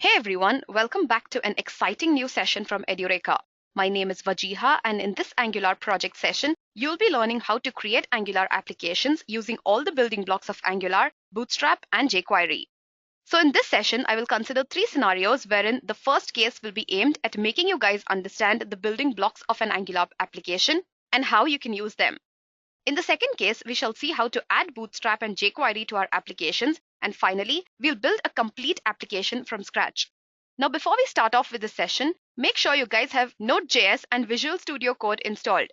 Hey everyone, welcome back to an exciting new session from Edureka. My name is Vajiha, and in this Angular project session, you'll be learning how to create Angular applications using all the building blocks of Angular, Bootstrap, and jQuery. So in this session, I will consider three scenarios wherein the first case will be aimed at making you guys understand the building blocks of an Angular application and how you can use them. In the second case, we shall see how to add Bootstrap and jQuery to our applications. And finally, we'll build a complete application from scratch. Now, before we start off with the session, make sure you guys have Node.js and Visual Studio Code installed.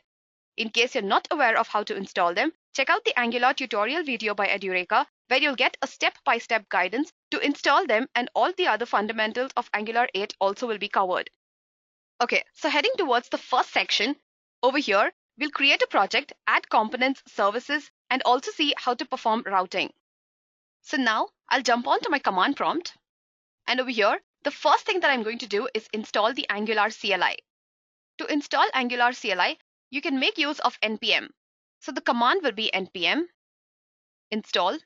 In case you're not aware of how to install them, check out the Angular tutorial video by Edureka, where you'll get a step-by-step guidance to install them, and all the other fundamentals of Angular 8 also will be covered. Okay, so heading towards the first section, over here, we'll create a project, add components, services, and also see how to perform routing. So now I'll jump on to my command prompt. And over here, the first thing that I'm going to do is install the Angular CLI. To install Angular CLI, you can make use of npm. So the command will be npm install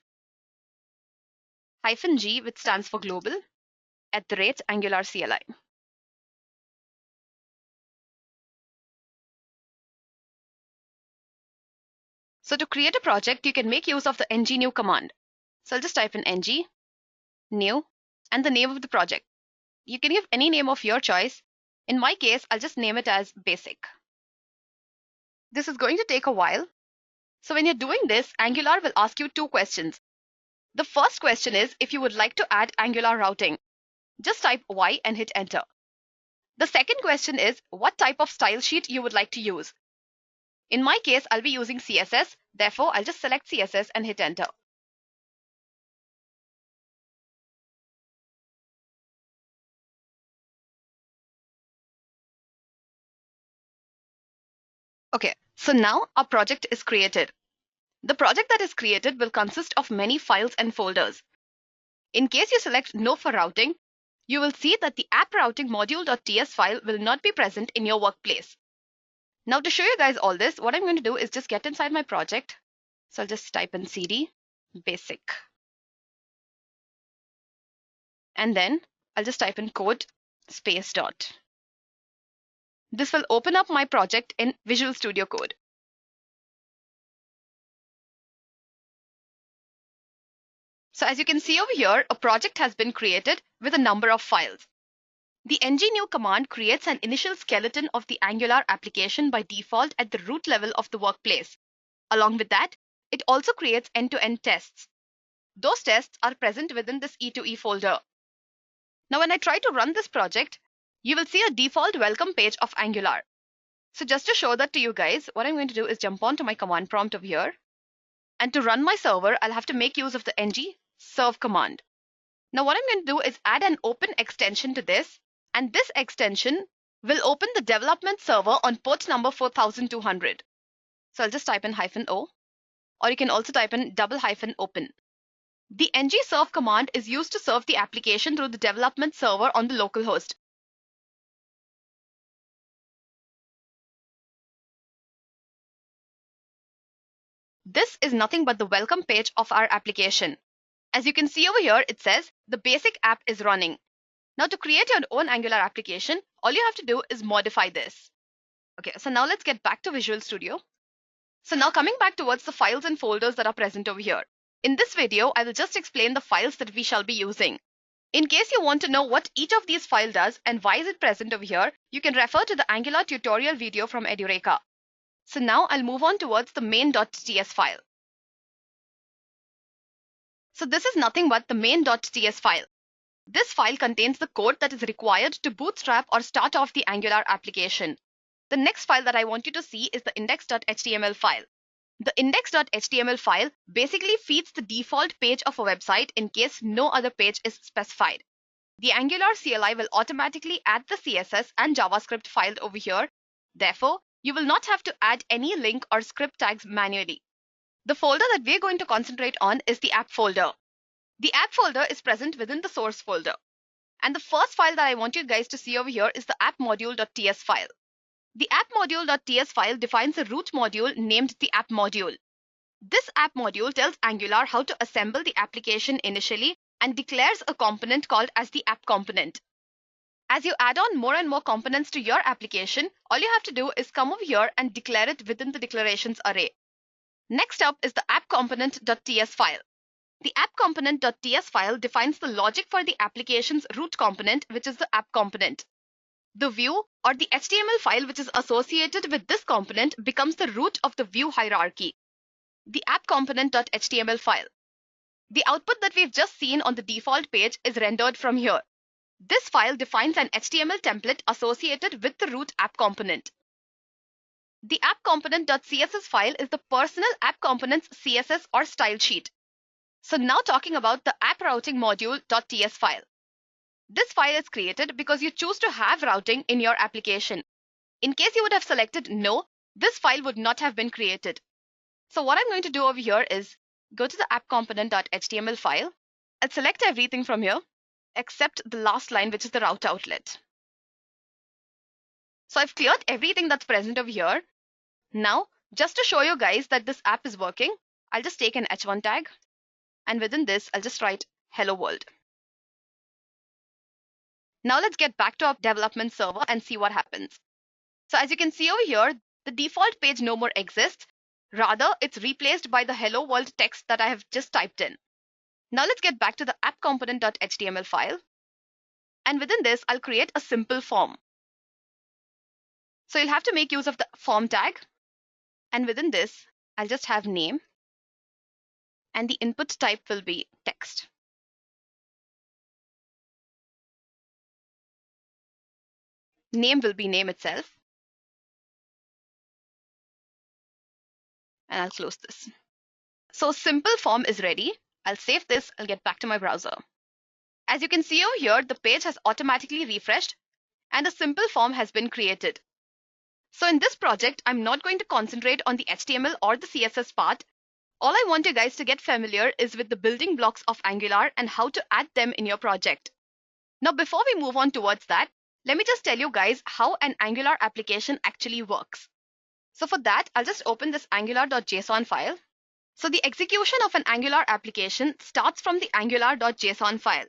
-g, which stands for global, @Angular CLI. So to create a project, you can make use of the ng-new command. So I'll just type in ng, new, and the name of the project. You can give any name of your choice. In my case, I'll just name it as basic. This is going to take a while. So when you're doing this, Angular will ask you two questions. The first question is if you would like to add Angular routing. Just type Y and hit enter. The second question is what type of style sheet you would like to use. In my case, I'll be using CSS. Therefore, I'll just select CSS and hit enter. Okay, so now our project is created. The project that is created will consist of many files and folders. In case you select no for routing, you will see that the app routing module.ts file will not be present in your workplace. Now to show you guys all this, what I'm going to do is just get inside my project. So I'll just type in cd basic. And then I'll just type in code space dot. This will open up my project in Visual Studio Code. So as you can see over here, a project has been created with a number of files. The ng-new command creates an initial skeleton of the Angular application by default at the root level of the workplace. Along with that, it also creates end-to-end tests. Those tests are present within this E2E folder. Now when I try to run this project, you will see a default welcome page of Angular. So just to show that to you guys, what I'm going to do is jump onto my command prompt over here. And to run my server, I'll have to make use of the ng serve command. Now what I'm going to do is add an open extension to this. And this extension will open the development server on port number 4200. So I'll just type in -o, or you can also type in ~open. The ng serve command is used to serve the application through the development server on the local host. This is nothing but the welcome page of our application. As you can see over here, it says the basic app is running. Now to create your own Angular application, all you have to do is modify this. Okay, so now let's get back to Visual Studio. So now coming back towards the files and folders that are present over here. In this video, I will just explain the files that we shall be using. In case you want to know what each of these files does and why is it present over here, you can refer to the Angular tutorial video from Edureka. So now I'll move on towards the main.ts file. So this is nothing but the main.ts file. This file contains the code that is required to bootstrap or start off the Angular application. The next file that I want you to see is the index.html file. The index.html file basically feeds the default page of a website in case no other page is specified. The Angular CLI will automatically add the CSS and JavaScript files over here. Therefore, you will not have to add any link or script tags manually. The folder that we're going to concentrate on is the app folder. The app folder is present within the source folder. And the first file that I want you guys to see over here is the app module.ts file. The app module.ts file defines a root module named the app module. This app module tells Angular how to assemble the application initially and declares a component called as the app component. As you add on more and more components to your application, all you have to do is come over here and declare it within the declarations array. Next up is the app component.ts file. The app component.ts file defines the logic for the application's root component, which is the app component. The view or the HTML file which is associated with this component becomes the root of the view hierarchy. The app component.html file. The output that we've just seen on the default page is rendered from here. This file defines an HTML template associated with the root app component. The app component.css file is the personal app component's CSS or style sheet. So now talking about the app routing module.ts file. This file is created because you choose to have routing in your application. In case you would have selected no, this file would not have been created. So what I'm going to do over here is go to the app component.html file. I'll select everything from here except the last line, which is the route outlet. So I've cleared everything that's present over here. Now, just to show you guys that this app is working, I'll just take an h1 tag, and within this, I'll just write hello world. Now let's get back to our development server and see what happens. So as you can see over here, the default page no more exists. Rather, it's replaced by the hello world text that I have just typed in. Now let's get back to the app component.html file. And within this, I'll create a simple form. So you'll have to make use of the form tag. And within this, I'll just have name. And the input type will be text. Name will be name itself. And I'll close this. So simple form is ready. I'll save this. I'll get back to my browser. As you can see over here, the page has automatically refreshed and a simple form has been created. So in this project, I'm not going to concentrate on the HTML or the CSS part. All I want you guys to get familiar is with the building blocks of Angular and how to add them in your project. Now, before we move on towards that, let me just tell you guys how an Angular application actually works. So for that, I'll just open this angular.json file. So the execution of an Angular application starts from the angular.json file.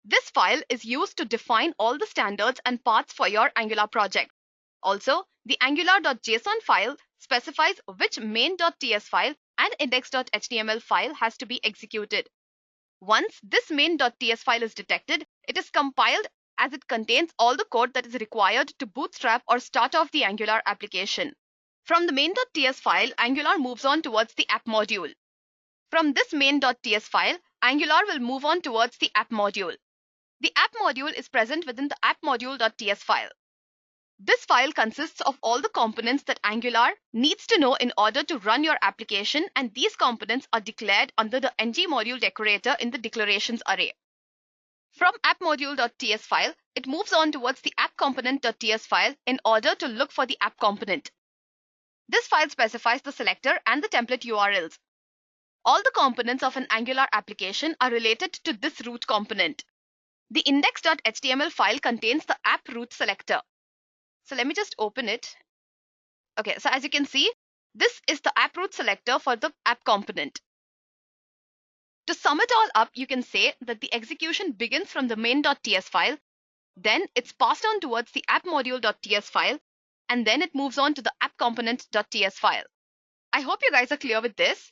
This file is used to define all the standards and paths for your Angular project. Also, the angular.json file specifies which main.ts file and index.html file has to be executed. Once this main.ts file is detected, it is compiled as it contains all the code that is required to bootstrap or start off the Angular application. From the main.ts file, Angular moves on towards the app module. From this main.ts file, Angular will move on towards the app module. The app module is present within the app module.ts file. This file consists of all the components that Angular needs to know in order to run your application, and these components are declared under the ng-module decorator in the declarations array. From app-module.ts file, it moves on towards the app-component.ts file in order to look for the app component. This file specifies the selector and the template URLs. All the components of an Angular application are related to this root component. The index.html file contains the app root selector. So let me just open it. Okay, so as you can see, this is the app root selector for the app component. To sum it all up, you can say that the execution begins from the main.ts file, then it's passed on towards the app-module.ts file, and then it moves on to the app-component.ts file. I hope you guys are clear with this.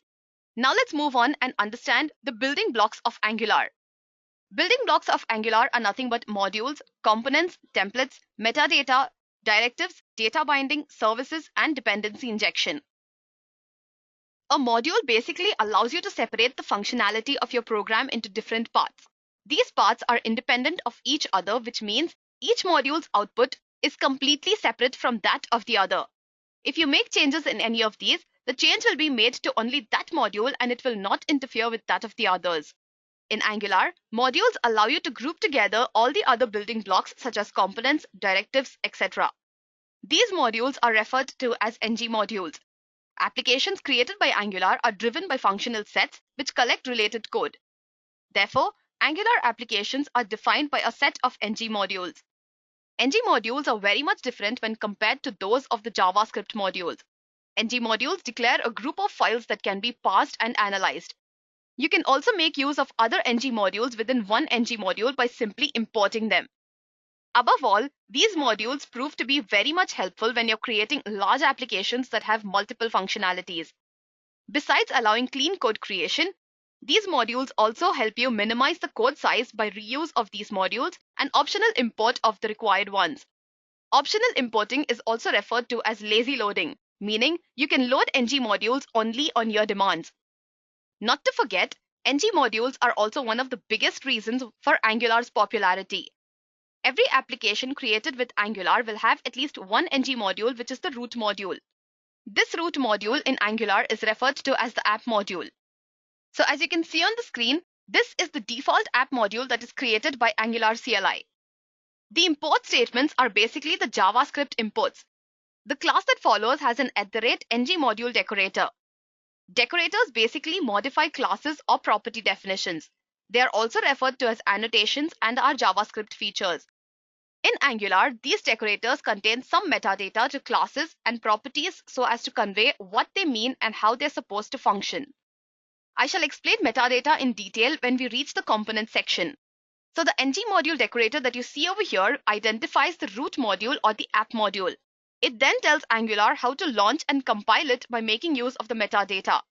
Now let's move on and understand the building blocks of Angular. Building blocks of Angular are nothing but modules, components, templates, metadata, directives, data binding, services, and dependency injection. A module basically allows you to separate the functionality of your program into different parts. These parts are independent of each other, which means each module's output is completely separate from that of the other. If you make changes in any of these, the change will be made to only that module and it will not interfere with that of the others. In Angular, modules allow you to group together all the other building blocks such as components, directives, etc. These modules are referred to as ng modules. Applications created by Angular are driven by functional sets which collect related code. Therefore, Angular applications are defined by a set of ng modules. Ng modules are very much different when compared to those of the JavaScript modules. Ng modules declare a group of files that can be parsed and analyzed. You can also make use of other ng modules within one ng module by simply importing them. Above all, these modules prove to be very much helpful when you're creating large applications that have multiple functionalities. Besides allowing clean code creation, these modules also help you minimize the code size by reuse of these modules and optional import of the required ones. Optional importing is also referred to as lazy loading, meaning you can load ng modules only on your demands. Not to forget, ng modules are also one of the biggest reasons for Angular's popularity. Every application created with Angular will have at least one ng module, which is the root module. This root module in Angular is referred to as the app module. So as you can see on the screen, this is the default app module that is created by Angular CLI. The import statements are basically the JavaScript imports. The class that follows has an @ng module decorator. Decorators basically modify classes or property definitions. They are also referred to as annotations and are JavaScript features. In Angular, these decorators contain some metadata to classes and properties so as to convey what they mean and how they're supposed to function. I shall explain metadata in detail when we reach the component section. So the ng module decorator that you see over here identifies the root module or the app module. It then tells Angular how to launch and compile it by making use of the metadata.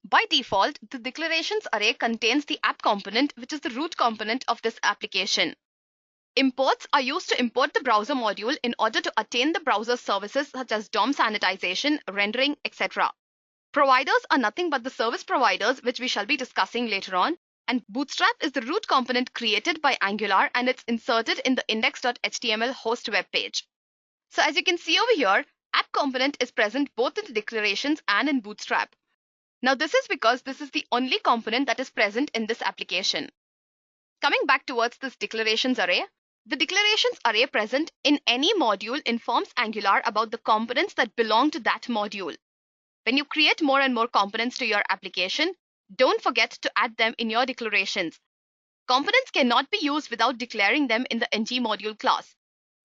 By default, the declarations array contains the app component, which is the root component of this application. Imports are used to import the browser module in order to attain the browser services such as DOM sanitization, rendering, etc. Providers are nothing but the service providers, which we shall be discussing later on. And Bootstrap is the root component created by Angular, and it's inserted in the index.html host web page. So as you can see over here, app component is present both in the declarations and in Bootstrap. Now this is because this is the only component that is present in this application. Coming back towards this declarations array, the declarations array present in any module informs Angular about the components that belong to that module. When you create more and more components to your application, don't forget to add them in your declarations. Components cannot be used without declaring them in the ng module class.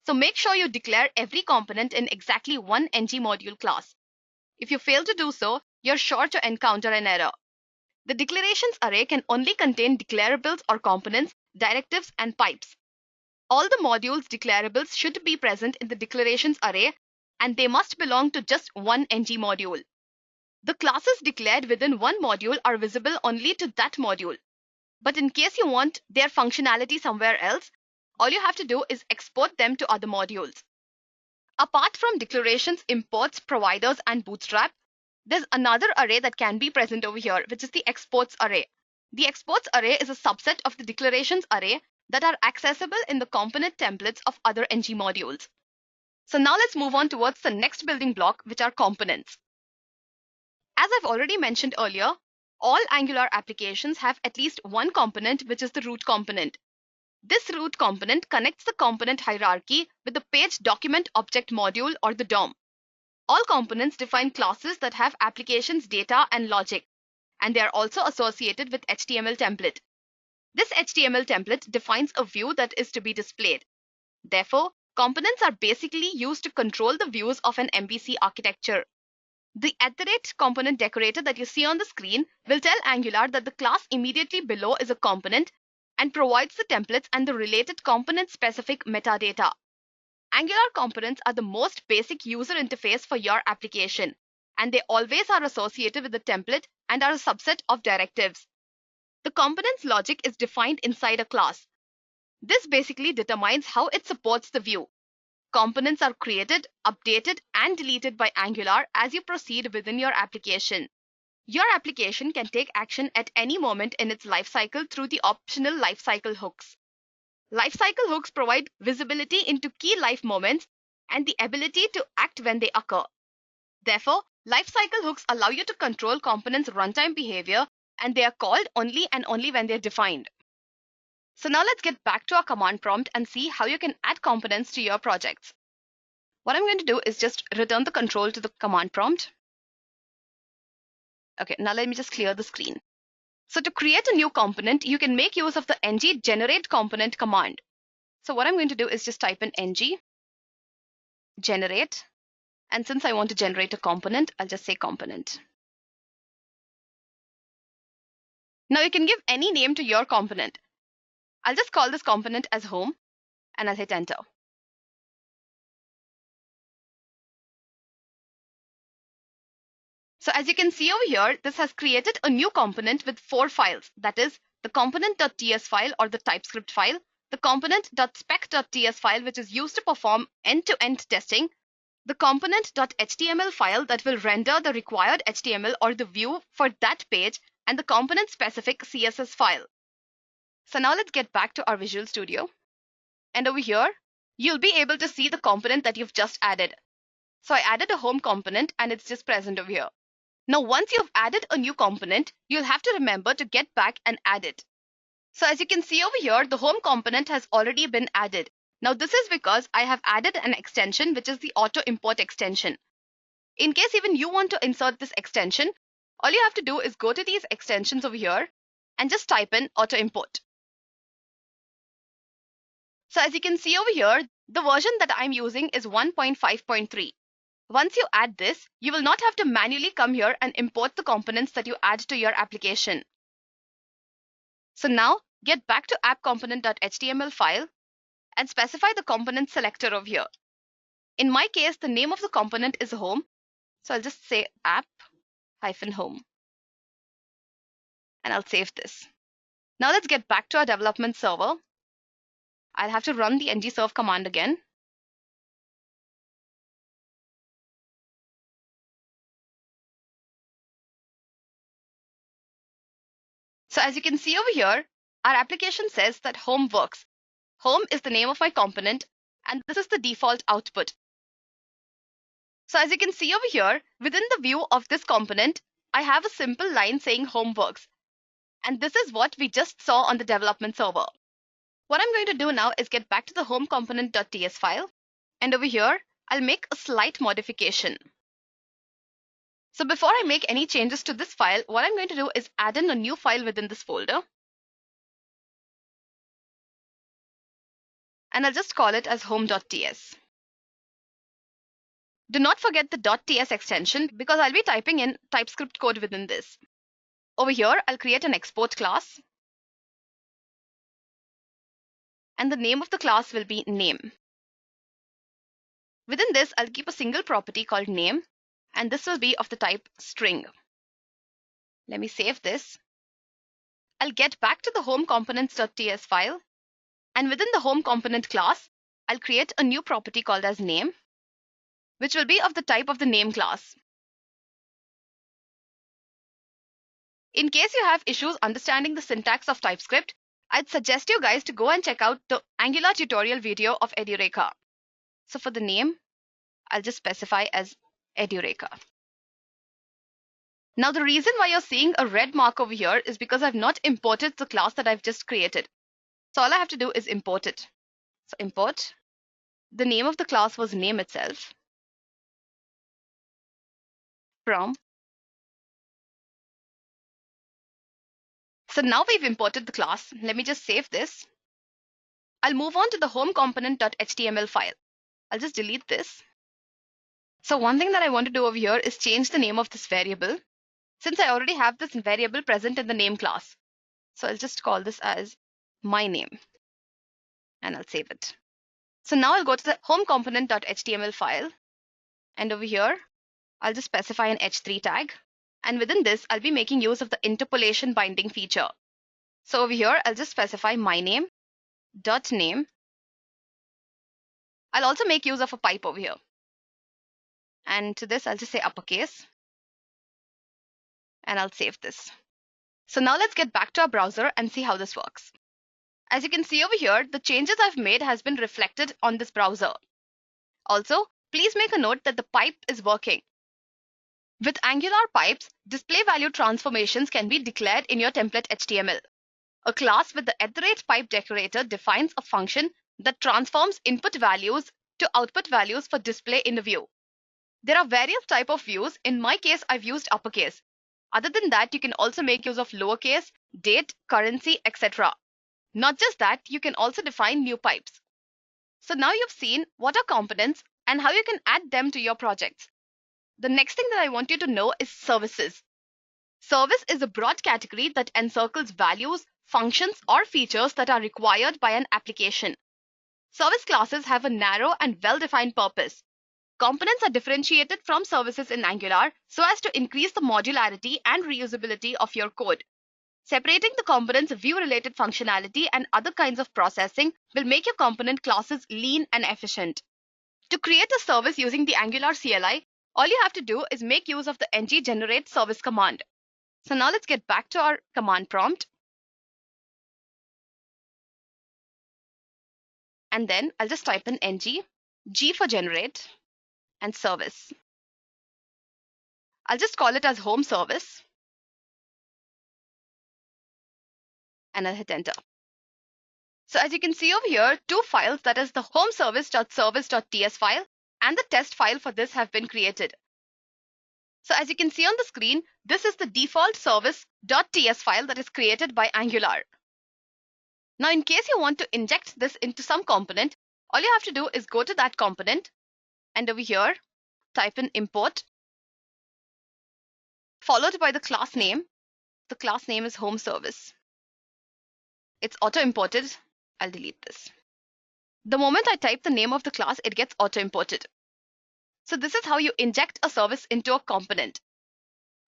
So make sure you declare every component in exactly one ng module class. If you fail to do so, you're sure to encounter an error. The declarations array can only contain declarables or components, directives, and pipes. All the modules declarables should be present in the declarations array, and they must belong to just one ng module. The classes declared within one module are visible only to that module. But in case you want their functionality somewhere else, all you have to do is export them to other modules. Apart from declarations, imports, providers, and Bootstrap, there's another array that can be present over here, which is the exports array. The exports array is a subset of the declarations array that are accessible in the component templates of other ng modules. So now let's move on towards the next building block, which are components. As I've already mentioned earlier, all Angular applications have at least one component, which is the root component. This root component connects the component hierarchy with the page document object module or the DOM. All components define classes that have applications, data, and logic, and they are also associated with HTML template. This HTML template defines a view that is to be displayed. Therefore, components are basically used to control the views of an MVC architecture. The @component decorator that you see on the screen will tell Angular that the class immediately below is a component and provides the templates and the related component-specific metadata. Angular components are the most basic user interface for your application, and they always are associated with the template and are a subset of directives. The component's logic is defined inside a class. This basically determines how it supports the view. Components are created, updated, and deleted by Angular as you proceed within your application. Your application can take action at any moment in its lifecycle through the optional lifecycle hooks. Lifecycle hooks provide visibility into key life moments and the ability to act when they occur. Therefore, lifecycle hooks allow you to control components' runtime behavior, and they are called only and only when they're defined. So now let's get back to our command prompt and see how you can add components to your projects. What I'm going to do is just return the control to the command prompt. Okay, now let me just clear the screen. So to create a new component, you can make use of the ng generate component command. So what I'm going to do is just type in ng generate. And since I want to generate a component, I'll just say component. Now you can give any name to your component. I'll just call this component as home and I'll hit enter. So as you can see over here, this has created a new component with 4 files. That is the component.ts file or the TypeScript file, the component.spec.ts file, which is used to perform end-to-end testing, the component.html file that will render the required HTML or the view for that page, and the component-specific CSS file. So now let's get back to our Visual Studio. And over here, you'll be able to see the component that you've just added. So I added a home component and it's just present over here. Now, once you've added a new component, you'll have to remember to get back and add it. So as you can see over here, the home component has already been added. Now, this is because I have added an extension, which is the auto import extension. In case even you want to insert this extension, all you have to do is go to these extensions over here and just type in auto import. So as you can see over here, the version that I'm using is 1.5.3. Once you add this, you will not have to manually come here and import the components that you add to your application. So now get back to app-component.html file and specify the component selector over here. In my case, the name of the component is home. So I'll just say app-home. And I'll save this. Now let's get back to our development server. I'll have to run the ngserve command again. So as you can see over here, our application says that home works. Home is the name of my component, and this is the default output. So as you can see over here, within the view of this component, I have a simple line saying home works. And this is what we just saw on the development server. What I'm going to do now is get back to the home component.ts file. And over here, I'll make a slight modification. So before I make any changes to this file, what I'm going to do is add in a new file within this folder. And I'll just call it as home.ts. Do not forget the .ts extension because I'll be typing in TypeScript code within this. Over here, I'll create an export class. And the name of the class will be name. Within this, I'll keep a single property called name. And this will be of the type string. Let me save this. I'll get back to the home components.ts file. And within the home component class, I'll create a new property called as name, which will be of the type of the name class. In case you have issues understanding the syntax of TypeScript, I'd suggest you guys to go and check out the Angular tutorial video of Edureka. So for the name, I'll just specify as Edureka. Now the reason why you're seeing a red mark over here is because I've not imported the class that I've just created. So all I have to do is import it. So import. The name of the class was name itself. From. So now we've imported the class. Let me just save this. I'll move on to the home component.html file. I'll just delete this. So one thing that I want to do over here is change the name of this variable, since I already have this variable present in the name class. So I'll just call this as my name and I'll save it. So now I'll go to the home component.html file, and over here I'll just specify an h3 tag, and within this I'll be making use of the interpolation binding feature. So over here I'll just specify my name dot name. I'll also make use of a pipe over here. And to this, I'll just say uppercase. And I'll save this. So now let's get back to our browser and see how this works. As you can see over here, the changes I've made has been reflected on this browser. Also, please make a note that the pipe is working. With Angular pipes, display value transformations can be declared in your template HTML. A class with the @pipe decorator defines a function that transforms input values to output values for display in a view. There are various types of views. In my case, I've used uppercase. Other than that, you can also make use of lowercase, date, currency, etc. Not just that, you can also define new pipes. So now you've seen what are components and how you can add them to your projects. The next thing that I want you to know is services. Service is a broad category that encircles values, functions, or features that are required by an application. Service classes have a narrow and well-defined purpose. Components are differentiated from services in Angular so as to increase the modularity and reusability of your code. Separating the components' view-related functionality and other kinds of processing will make your component classes lean and efficient. To create a service using the Angular CLI, all you have to do is make use of the ng-generate service command. So now let's get back to our command prompt. And then I'll just type in ng, g for generate, and service. I'll just call it as home service. And I'll hit enter. So as you can see over here, two files, that is the home service.service.ts file and the test file for this have been created. So as you can see on the screen, this is the default service.ts file that is created by Angular. Now in case you want to inject this into some component, all you have to do is go to that component and over here, type in import, followed by the class name. The class name is home service. It's auto-imported. I'll delete this. The moment I type the name of the class, it gets auto-imported. So this is how you inject a service into a component.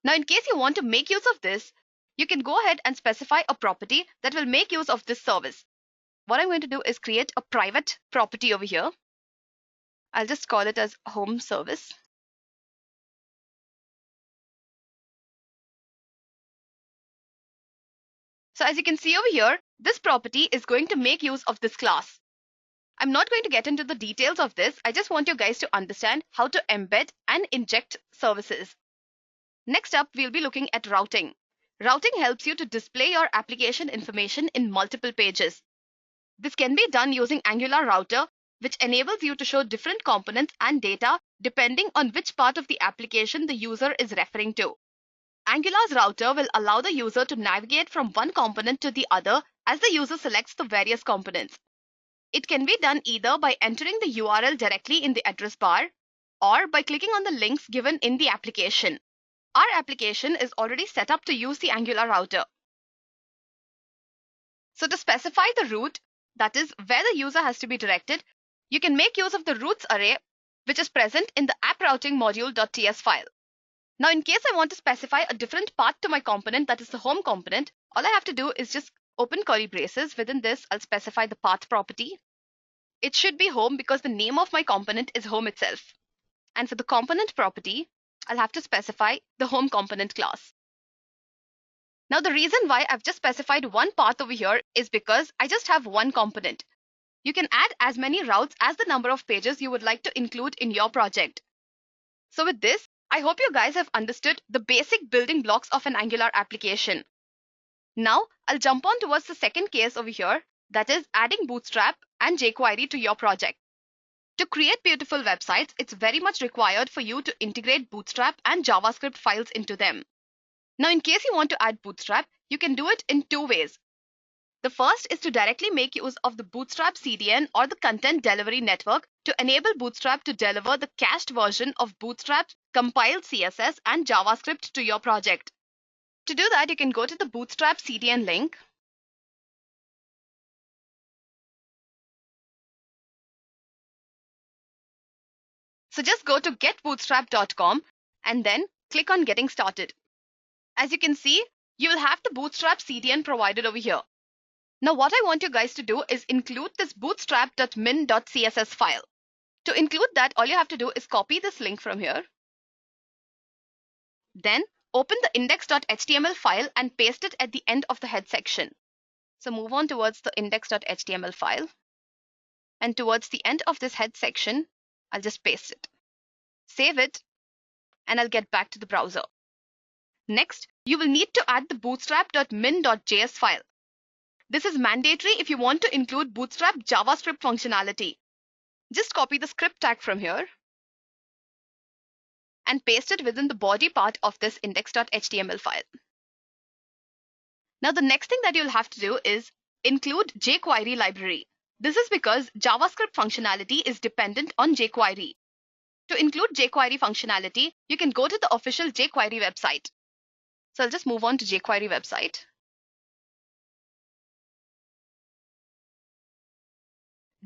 Now, in case you want to make use of this, you can go ahead and specify a property that will make use of this service. What I'm going to do is create a private property over here. I'll just call it as home service. So as you can see over here, this property is going to make use of this class. I'm not going to get into the details of this. I just want you guys to understand how to embed and inject services. Next up, we'll be looking at routing. Routing helps you to display your application information in multiple pages. This can be done using Angular Router, which enables you to show different components and data depending on which part of the application the user is referring to. Angular's router will allow the user to navigate from one component to the other as the user selects the various components. It can be done either by entering the URL directly in the address bar or by clicking on the links given in the application. Our application is already set up to use the Angular router. So to specify the route, that is where the user has to be directed, you can make use of the routes array which is present in the app routing module.ts file. Now, in case I want to specify a different path to my component, that is the home component, all I have to do is just open curly braces. Within this, I'll specify the path property. It should be home because the name of my component is home itself. And for the component property, I'll have to specify the home component class. Now, the reason why I've just specified one path over here is because I just have one component. You can add as many routes as the number of pages you would like to include in your project. So with this, I hope you guys have understood the basic building blocks of an Angular application. Now, I'll jump on towards the second case over here, that is adding Bootstrap and jQuery to your project. To create beautiful websites, it's very much required for you to integrate Bootstrap and JavaScript files into them. Now, in case you want to add Bootstrap, you can do it in two ways. The first is to directly make use of the Bootstrap CDN or the Content Delivery Network to enable Bootstrap to deliver the cached version of Bootstrap compiled CSS and JavaScript to your project. To do that, you can go to the Bootstrap CDN link. So just go to getbootstrap.com and then click on Getting Started. As you can see, you will have the Bootstrap CDN provided over here. Now what I want you guys to do is include this bootstrap.min.css file. To include that, all you have to do is copy this link from here. Then open the index.html file and paste it at the end of the head section. So move on towards the index.html file. And towards the end of this head section, I'll just paste it. Save it, and I'll get back to the browser. Next, you will need to add the bootstrap.min.js file. This is mandatory if you want to include Bootstrap JavaScript functionality. Just copy the script tag from here and paste it within the body part of this index.html file. Now, the next thing that you'll have to do is include jQuery library. This is because JavaScript functionality is dependent on jQuery. To include jQuery functionality, you can go to the official jQuery website. So I'll just move on to jQuery website.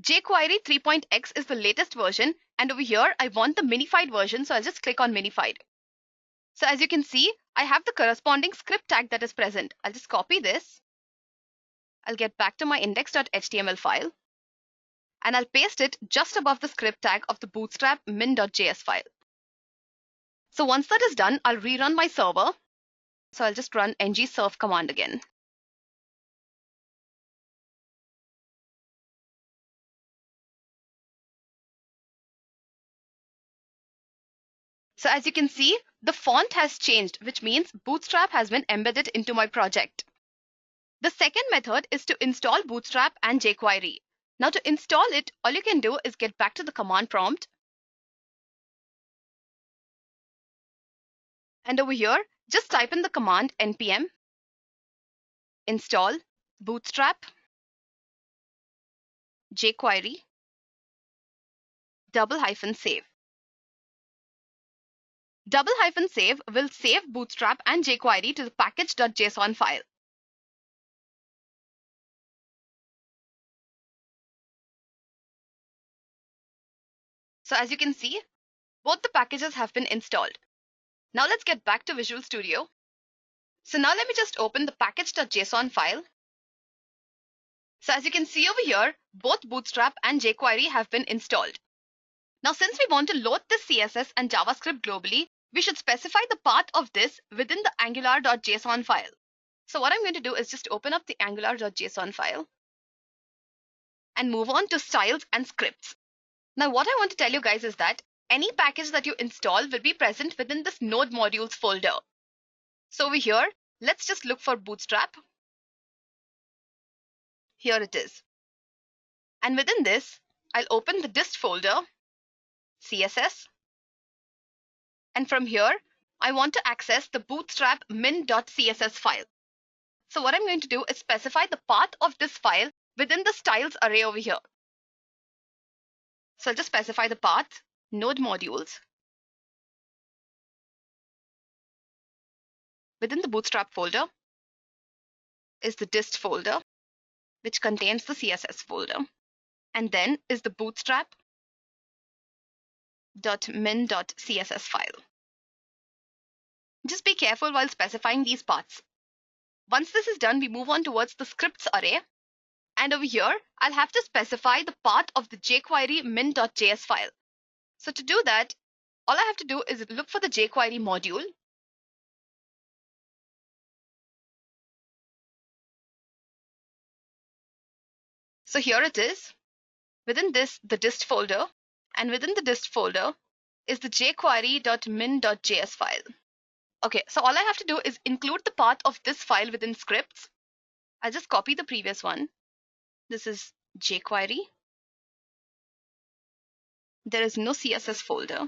jQuery 3.x is the latest version, and over here I want the minified version, so I'll just click on minified. So as you can see, I have the corresponding script tag that is present. I'll just copy this. I'll get back to my index.html file, and I'll paste it just above the script tag of the Bootstrap min.js file. So once that is done, I'll rerun my server. So I'll just run ngserve command again. So as you can see, the font has changed, which means Bootstrap has been embedded into my project. The second method is to install Bootstrap and jQuery. Now to install it, all you can do is get back to the command prompt. And over here, just type in the command npm install bootstrap jQuery --save. --save will save Bootstrap and jQuery to the package.json file. So as you can see, both the packages have been installed. Now let's get back to Visual Studio. So now let me just open the package.json file. So as you can see over here, both Bootstrap and jQuery have been installed. Now since we want to load this CSS and JavaScript globally, we should specify the path of this within the angular.json file. So what I'm going to do is just open up the angular.json file and move on to styles and scripts. Now what I want to tell you guys is that any package that you install will be present within this node modules folder. So over here, let's just look for Bootstrap. Here it is. And within this, I'll open the dist folder, CSS. And from here, I want to access the bootstrap min.css file. So what I'm going to do is specify the path of this file within the styles array over here. So I'll just specify the path, node modules. Within the Bootstrap folder is the dist folder, which contains the CSS folder. And then is the bootstrap.min.css file. Just be careful while specifying these paths. Once this is done, we move on towards the scripts array. And over here, I'll have to specify the path of the jQuery min.js file. So to do that, all I have to do is look for the jQuery module. So here it is. Within this, the dist folder. And within the dist folder is the jQuery.min.js file. Okay, so all I have to do is include the path of this file within scripts. I'll just copy the previous one. This is jQuery. There is no CSS folder.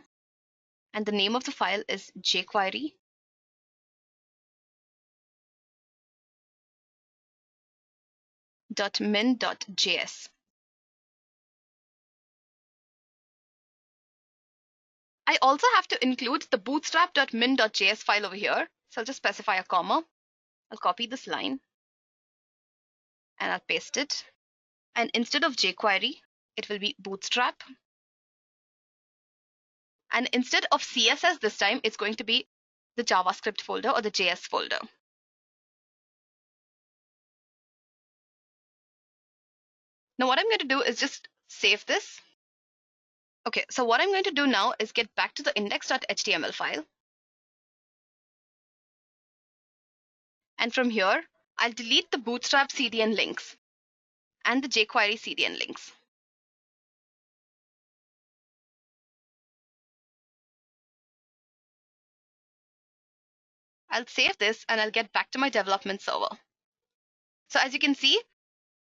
And the name of the file is jQuery.min.js. I also have to include the bootstrap.min.js file over here. So I'll just specify a comma. I'll copy this line and I'll paste it. And instead of jQuery, it will be bootstrap. And instead of CSS this time, it's going to be the JavaScript folder or the JS folder. Now what I'm going to do is just save this. Okay, so what I'm going to do now is get back to the index.html file. And from here, I'll delete the Bootstrap CDN links and the jQuery CDN links. I'll save this and I'll get back to my development server. So as you can see,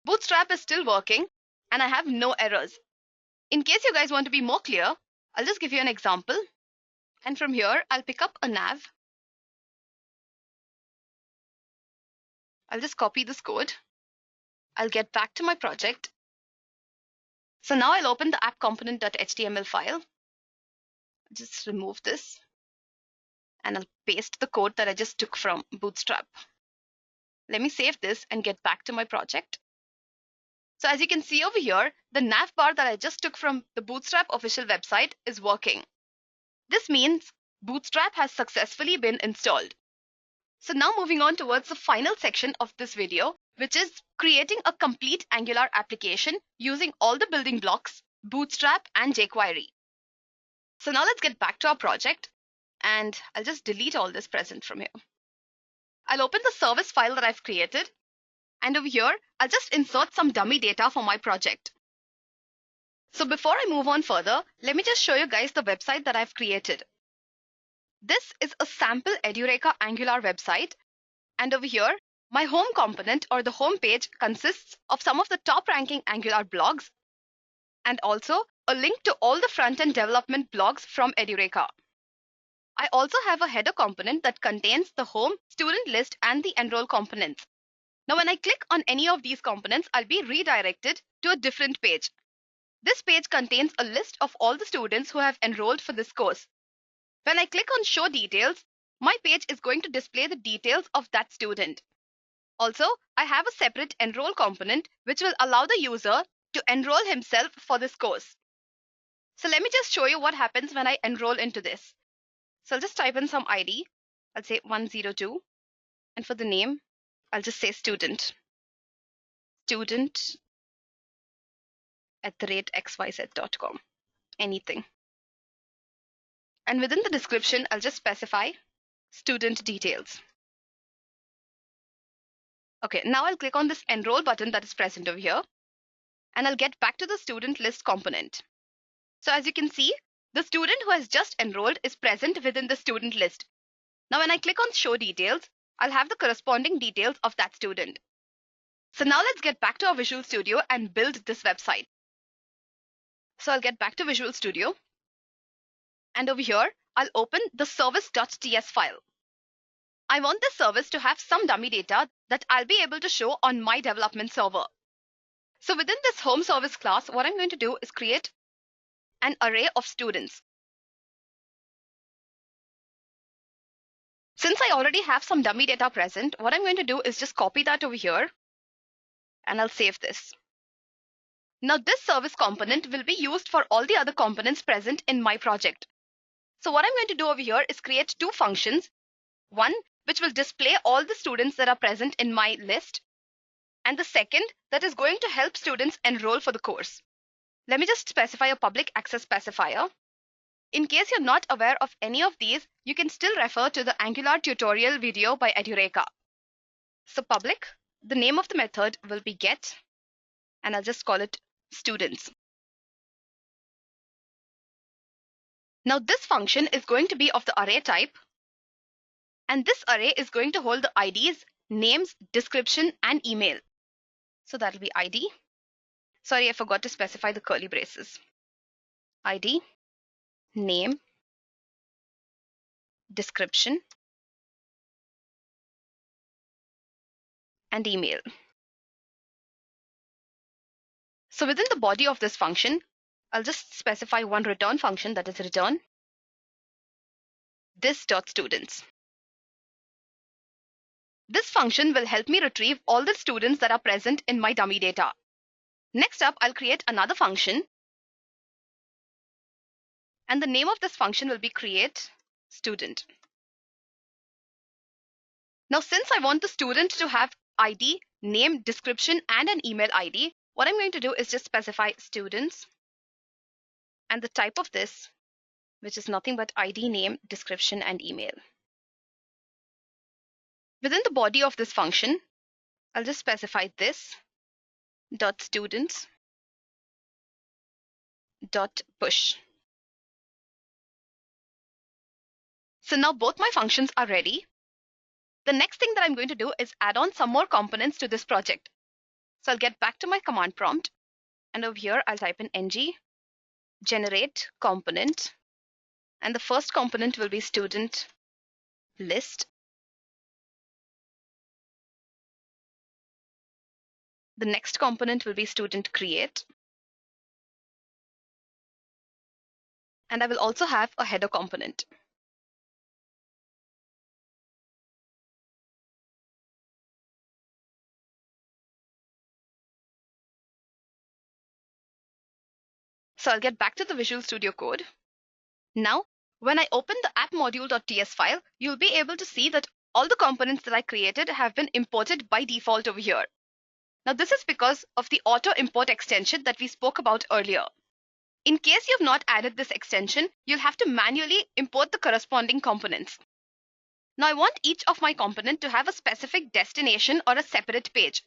Bootstrap is still working and I have no errors. In case you guys want to be more clear, I'll just give you an example. And from here, I'll pick up a nav. I'll just copy this code. I'll get back to my project. So now I'll open the app component.html file. Just remove this. and I'll paste the code that I just took from Bootstrap. Let me save this and get back to my project. So as you can see over here, the nav bar that I just took from the Bootstrap official website is working. This means Bootstrap has successfully been installed. So now moving on towards the final section of this video, which is creating a complete Angular application using all the building blocks, Bootstrap and jQuery. So now let's get back to our project, and I'll just delete all this present from here. I'll open the service file that I've created, and over here, I'll just insert some dummy data for my project. So before I move on further, let me just show you guys the website that I've created. This is a sample Edureka Angular website, and over here, my home component or the home page consists of some of the top ranking Angular blogs and also a link to all the front-end development blogs from Edureka. I also have a header component that contains the home, student list, and the enroll components. Now, when I click on any of these components, I'll be redirected to a different page. This page contains a list of all the students who have enrolled for this course. When I click on Show Details, my page is going to display the details of that student. Also, I have a separate enroll component which will allow the user to enroll himself for this course. So let me just show you what happens when I enroll into this. So I'll just type in some ID. I'll say 102. And for the name, I'll just say student. Student@xyz.com. Anything. And within the description, I'll just specify student details. Okay, now I'll click on this enroll button that is present over here, and I'll get back to the student list component. So as you can see, the student who has just enrolled is present within the student list. Now when I click on show details, I'll have the corresponding details of that student. So now let's get back to our Visual Studio and build this website. So I'll get back to Visual Studio, and over here, I'll open the service.ts file. I want this service to have some dummy data that I'll be able to show on my development server. So within this home service class, what I'm going to do is create an array of students. Since I already have some dummy data present, what I'm going to do is just copy that over here, and I'll save this. Now this service component will be used for all the other components present in my project. So what I'm going to do over here is create two functions. One which will display all the students that are present in my list, and the second that is going to help students enroll for the course. Let me just specify a public access specifier. In case you're not aware of any of these, you can still refer to the Angular tutorial video by Edureka. So public, the name of the method will be get, and I'll just call it students. Now this function is going to be of the array type, and this array is going to hold the IDs, names, description, and email. So that'll be ID. Sorry, I forgot to specify the curly braces. ID, name, description, and email. So within the body of this function, I'll just specify one return function, that is return this.students. This function will help me retrieve all the students that are present in my dummy data. Next up, I'll create another function, and the name of this function will be create student. Now, since I want the student to have ID, name, description, and an email ID, what I'm going to do is just specify students and the type of this, which is nothing but ID, name, description, and email. Within the body of this function, I'll just specify this dot students dot push. So now both my functions are ready. The next thing that I'm going to do is add on some more components to this project. So I'll get back to my command prompt, and over here I'll type in ng generate component, and the first component will be student list. The next component will be student create, and I will also have a header component. So I'll get back to the Visual Studio Code. Now, when I open the app module.ts file, you'll be able to see that all the components that I created have been imported by default over here. Now, this is because of the auto import extension that we spoke about earlier. In case you've not added this extension, you'll have to manually import the corresponding components. Now, I want each of my component to have a specific destination or a separate page.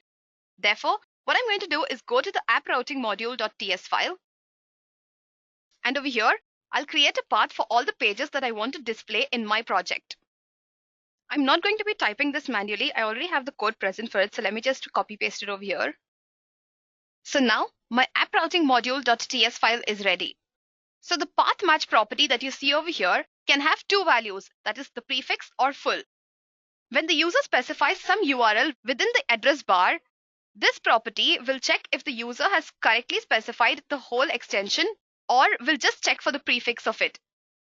Therefore, what I'm going to do is go to the app routing module.ts file. And over here, I'll create a path for all the pages that I want to display in my project. I'm not going to be typing this manually. I already have the code present for it. So let me just copy paste it over here. So now my app routing module.ts file is ready. So the path match property that you see over here can have two values, that is the prefix or full. When the user specifies some URL within the address bar, this property will check if the user has correctly specified the whole extension or will just check for the prefix of it.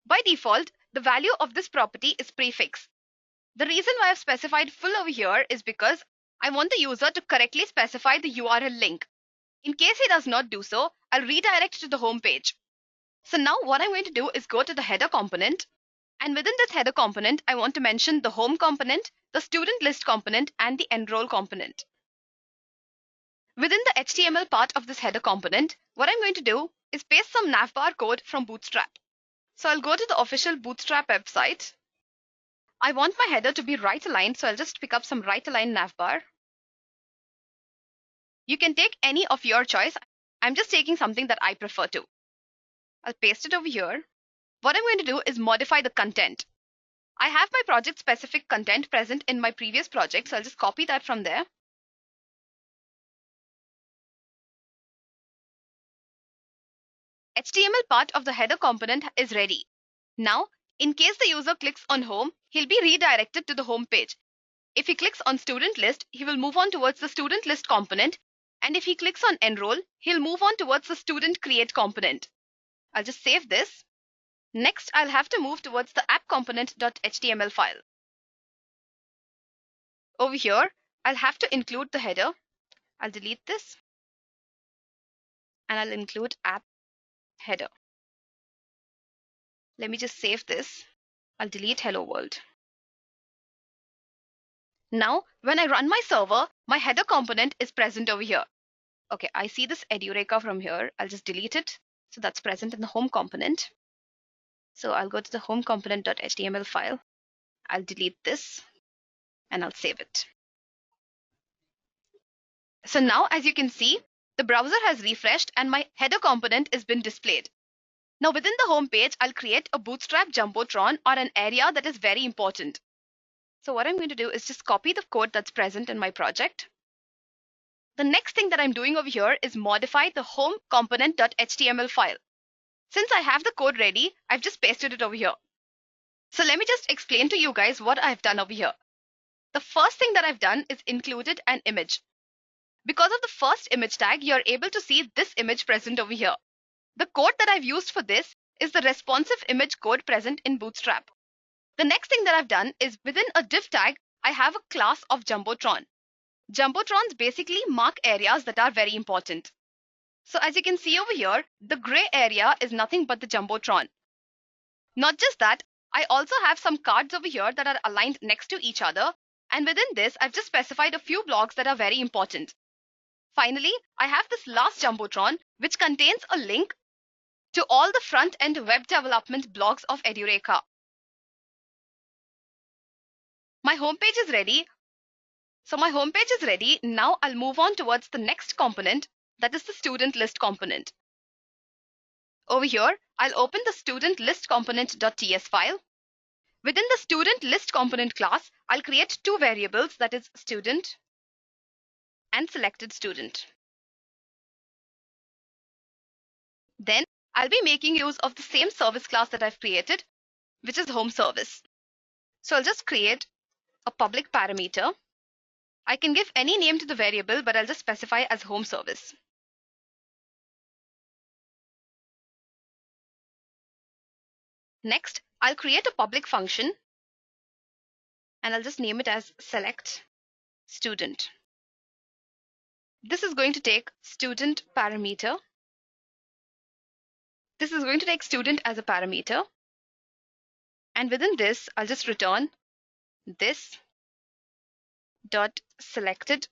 By default, the value of this property is prefix. The reason why I've specified full over here is because I want the user to correctly specify the URL link. In case he does not do so, I'll redirect to the home page. So now what I'm going to do is go to the header component. And within this header component, I want to mention the home component, the student list component, and the enroll component. Within the HTML part of this header component, what I'm going to do is paste some navbar code from Bootstrap. So I'll go to the official Bootstrap website. I want my header to be right aligned, so I'll just pick up some right aligned navbar. You can take any of your choice. I'm just taking something that I prefer to. I'll paste it over here. What I'm going to do is modify the content. I have my project specific content present in my previous project, so I'll just copy that from there. HTML part of the header component is ready. Now, in case the user clicks on home, he'll be redirected to the home page. If he clicks on student list, he will move on towards the student list component. And if he clicks on enroll, he'll move on towards the student create component. I'll just save this. Next, I'll have to move towards the app component.html file. Over here, I'll have to include the header. I'll delete this. And I'll include app header. Let me just save this. I'll delete hello world. Now, when I run my server, my header component is present over here. Okay, I see this Edureka from here. I'll just delete it. So that's present in the home component. So I'll go to the home component.html file. I'll delete this and I'll save it. So now, as you can see, the browser has refreshed and my header component has been displayed. Now within the home page, I'll create a Bootstrap Jumbotron or an area that is very important. So what I'm going to do is just copy the code that's present in my project. The next thing that I'm doing over here is modify the home component.html file. Since I have the code ready, I've just pasted it over here. So let me just explain to you guys what I've done over here. The first thing that I've done is included an image. Because of the first image tag, you're able to see this image present over here. The code that I've used for this is the responsive image code present in Bootstrap. The next thing that I've done is within a div tag, I have a class of Jumbotron. Jumbotrons basically mark areas that are very important. So as you can see over here, the gray area is nothing but the Jumbotron. Not just that, I also have some cards over here that are aligned next to each other. And within this, I've just specified a few blocks that are very important. Finally, I have this last Jumbotron, which contains a link to all the front-end web development blogs of Edureka. My homepage is ready. So my homepage is ready. Now I'll move on towards the next component, that is the student list component. Over here, I'll open the student list component.ts file. Within the student list component class, I'll create two variables, that is student and selected student. Then I'll be making use of the same service class that I've created, which is home service. So I'll just create a public parameter. I can give any name to the variable, but I'll just specify as home service. Next, I'll create a public function and I'll just name it as select student. This is going to take student parameter This is going to take student as a parameter. And within this, I'll just return this dot selected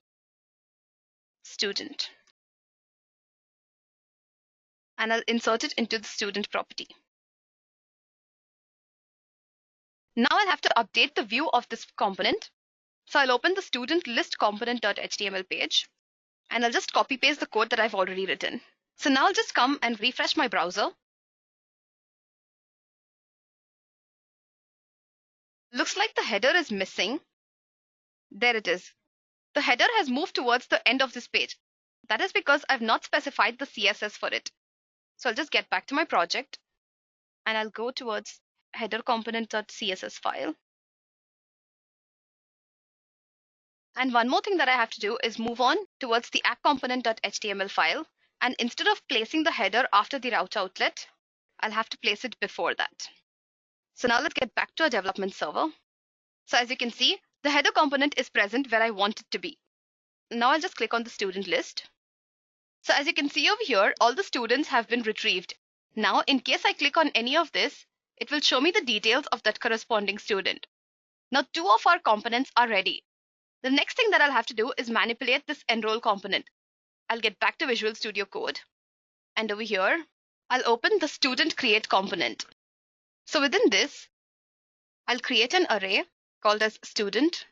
student. And I'll insert it into the student property. Now I'll have to update the view of this component. So I'll open the student list component.html page, and I'll just copy paste the code that I've already written. So now I'll just come and refresh my browser. Looks like the header is missing. There it is. The header has moved towards the end of this page. That is because I've not specified the CSS for it. So I'll just get back to my project and I'll go towards header component.css file. And one more thing that I have to do is move on towards the app component.html file. And instead of placing the header after the route outlet, I'll have to place it before that. So now let's get back to our development server. So as you can see, the header component is present where I want it to be. Now I'll just click on the student list. So as you can see over here, all the students have been retrieved. Now, in case I click on any of this, it will show me the details of that corresponding student. Now, two of our components are ready. The next thing that I'll have to do is manipulate this enroll component. I'll get back to Visual Studio Code. And over here, I'll open the student create component. So within this, I'll create an array called as student.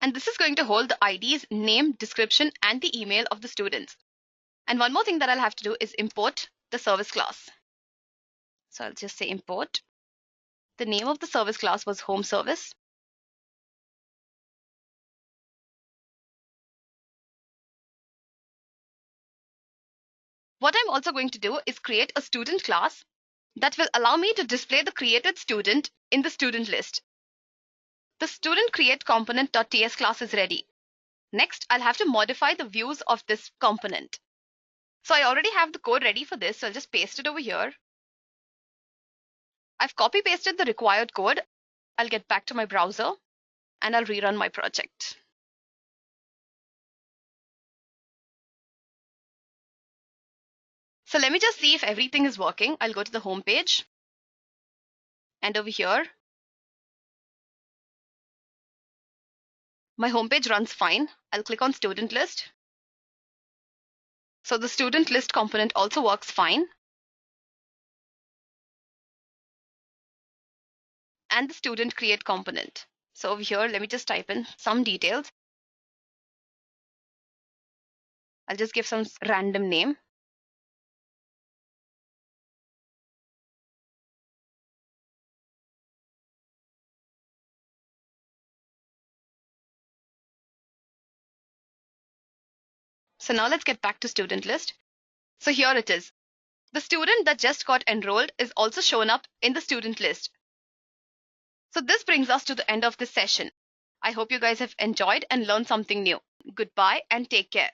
And this is going to hold the IDs, name, description, and the email of the students. And one more thing that I'll have to do is import the service class. So I'll just say import. The name of the service class was home service. What I'm also going to do is create a student class that will allow me to display the created student in the student list. The student create component.ts class is ready. Next, I'll have to modify the views of this component. So I already have the code ready for this, so I'll just paste it over here. I've copy pasted the required code. I'll get back to my browser and I'll rerun my project. So let me just see if everything is working. I'll go to the home page. And over here, my homepage runs fine. I'll click on student list. So the student list component also works fine. And the student create component. So over here, let me just type in some details. I'll just give some random name. So now let's get back to student list. So here it is. The student that just got enrolled is also shown up in the student list. So this brings us to the end of this session. I hope you guys have enjoyed and learned something new. Goodbye and take care.